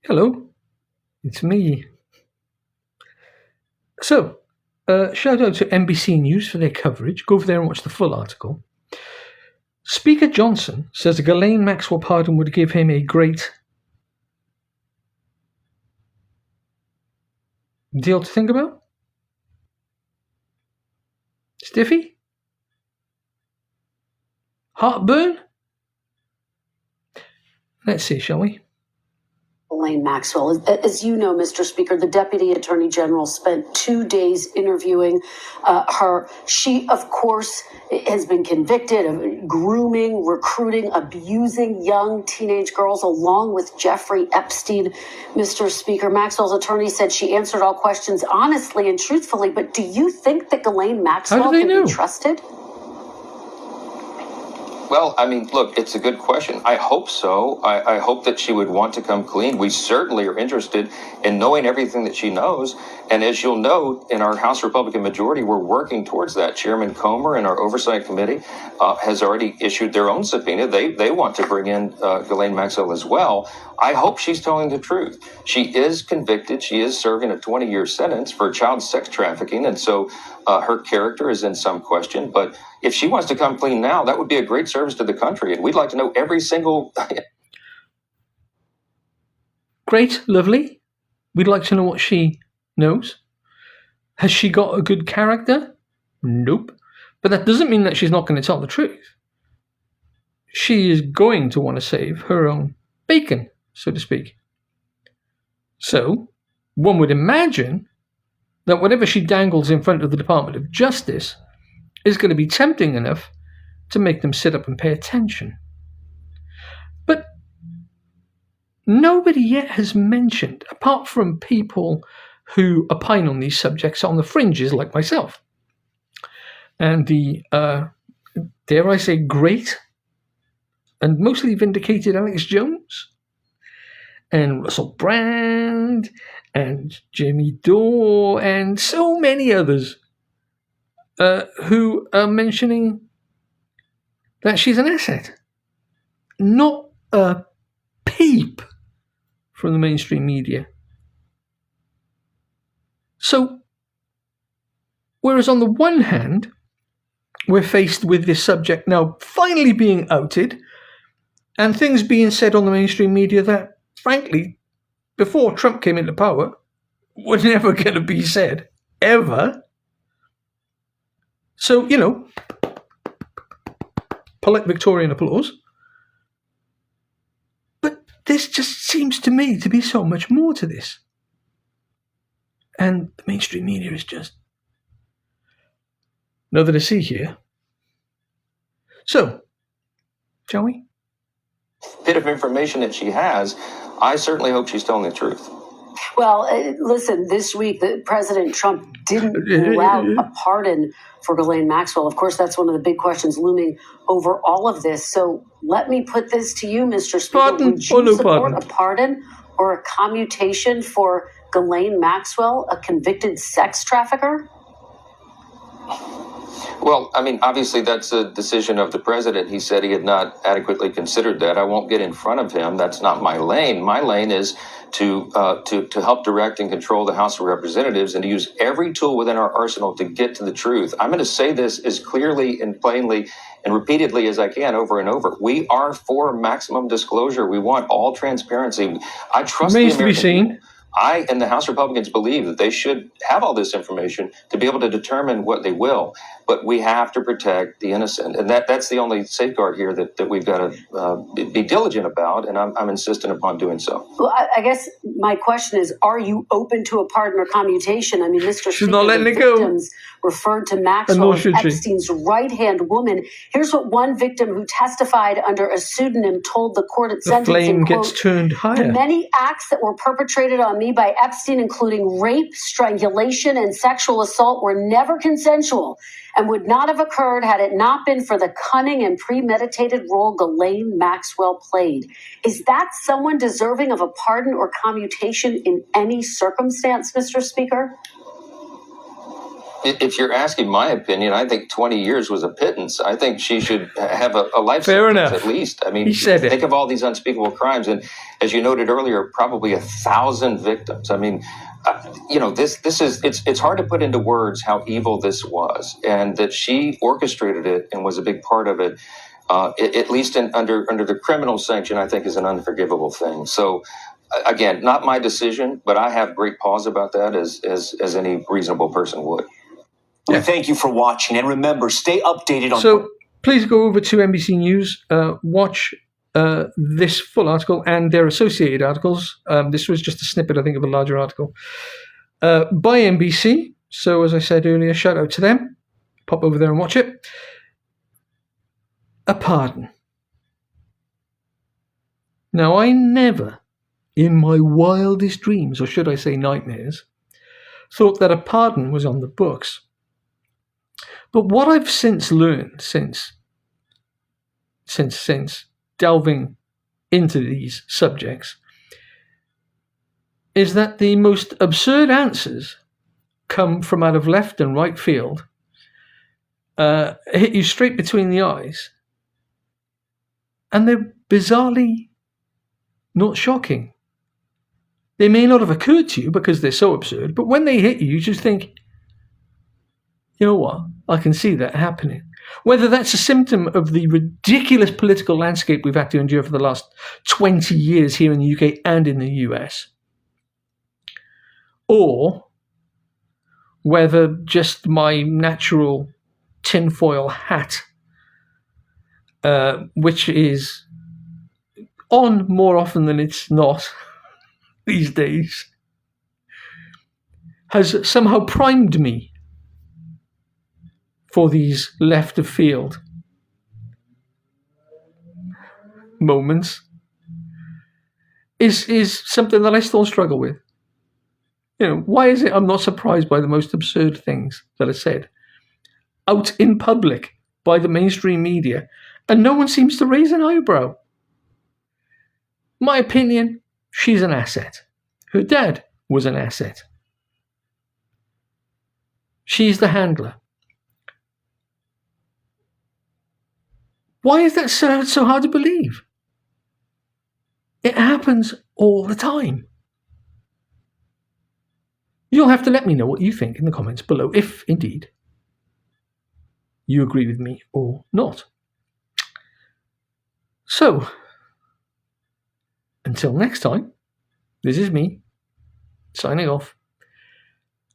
Hello, it's me. So, shout out to NBC News for their coverage. Go over there and watch the full article. Speaker Johnson says a Ghislaine Maxwell pardon would give him a great deal to think about. Stiffy? Heartburn? Let's see, shall we? Ghislaine Maxwell. As you know, Mr. Speaker, the Deputy Attorney General spent 2 days interviewing her. She, of course, has been convicted of grooming, recruiting, abusing young teenage girls along with Jeffrey Epstein. Mr. Speaker, Maxwell's attorney said she answered all questions honestly and truthfully, but do you think that Ghislaine Maxwell can be trusted? Well, I mean, look, it's a good question. I hope so. I hope that she would want to come clean. We certainly are interested in knowing everything that she knows. And as you'll know, in our House Republican majority, we're working towards that. Chairman Comer and our Oversight Committee has already issued their own subpoena. They want to bring in Ghislaine Maxwell as well. I hope she's telling the truth. She is convicted. She is serving a 20-year sentence for child sex trafficking. And so her character is in some question. But if she wants to come clean now, that would be a great service to the country. And we'd like to know every single... Great, lovely. We'd like to know what she knows. Has she got a good character? Nope. But that doesn't mean that she's not going to tell the truth. She is going to want to save her own bacon, so to speak. So, one would imagine that whatever she dangles in front of the Department of Justice is going to be tempting enough to make them sit up and pay attention. But nobody yet has mentioned, apart from people who opine on these subjects on the fringes like myself, and the, dare I say, great and mostly vindicated Alex Jones, and Russell Brand, and Jamie Dore, and so many others who are mentioning that she's an asset. Not a peep from the mainstream media. So, whereas on the one hand, we're faced with this subject now finally being outed, and things being said on the mainstream media that, frankly, before Trump came into power, were never going to be said, ever. So, you know, polite Victorian applause. But this just seems to me to be so much more to this. And the mainstream media is just nothing to see here. So, shall we? Bit of information that she has, I certainly hope she's telling the truth. Well, listen, this week, President Trump didn't rule out a pardon for Ghislaine Maxwell. Of course, that's one of the big questions looming over all of this. So let me put this to you, Mr. Speaker. Pardon Would you support pardon? A pardon or a commutation for Ghislaine Maxwell, a convicted sex trafficker? Well, I mean, obviously, that's a decision of the president. He said he had not adequately considered that. I won't get in front of him. That's not my lane. My lane is to help direct and control the House of Representatives and to use every tool within our arsenal to get to the truth. I'm going to say this as clearly and plainly and repeatedly as I can over and over. We are for maximum disclosure. We want all transparency. I trust the American people. I and the House Republicans believe that they should have all this information to be able to determine what they will. But we have to protect the innocent. And that's the only safeguard here that we've got to be diligent about. And I'm insistent upon doing so. Well, I guess my question is, are you open to a pardon or commutation? I mean, Mr. She's not letting it go. Referred to Maxwell as Epstein's right-hand woman. Here's what one victim who testified under a pseudonym told the court at sentencing, flame gets turned higher. The many acts that were perpetrated on me by Epstein, including rape, strangulation, and sexual assault, were never consensual and would not have occurred had it not been for the cunning and premeditated role Ghislaine Maxwell played. Is that someone deserving of a pardon or commutation in any circumstance, Mr. Speaker? If you're asking my opinion, I think 20 years was a pittance. I think she should have a life Fair sentence enough. at least. I mean, He said it. think of all these unspeakable crimes, and as you noted earlier, probably 1,000 victims. I mean, this is it's hard to put into words how evil this was, and that she orchestrated it and was a big part of it. At least under the criminal sanction, I think is an unforgivable thing. So. Again, not my decision, but I have great pause about that, as any reasonable person would. Yeah. Thank you for watching, and remember, stay updated on. So please go over to NBC News, watch this full article and their associated articles. This was just a snippet, I think, of a larger article by NBC. So as I said earlier, shout out to them. Pop over there and watch it. A pardon. Now, I never, in my wildest dreams, or should I say nightmares, thought that a pardon was on the books. But what I've since learned, since delving into these subjects, is that the most absurd answers come from out of left and right field, hit you straight between the eyes, and they're bizarrely not shocking. They may not have occurred to you because they're so absurd, but when they hit you, you just think, you know what, I can see that happening. Whether that's a symptom of the ridiculous political landscape we've had to endure for the last 20 years here in the UK and in the US, or whether just my natural tinfoil hat, which is on more often than it's not these days, has somehow primed me for these left of field moments, is something that I still struggle with. Why is it I'm not surprised by the most absurd things that are said out in public by the mainstream media, and no one seems to raise an eyebrow? My opinion, she's an asset. Her dad was an asset. She's the handler. Why is that so hard to believe? It happens all the time. You'll have to let me know what you think in the comments below, if indeed you agree with me or not. So, until next time, this is me, signing off.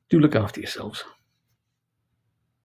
Do look after yourselves.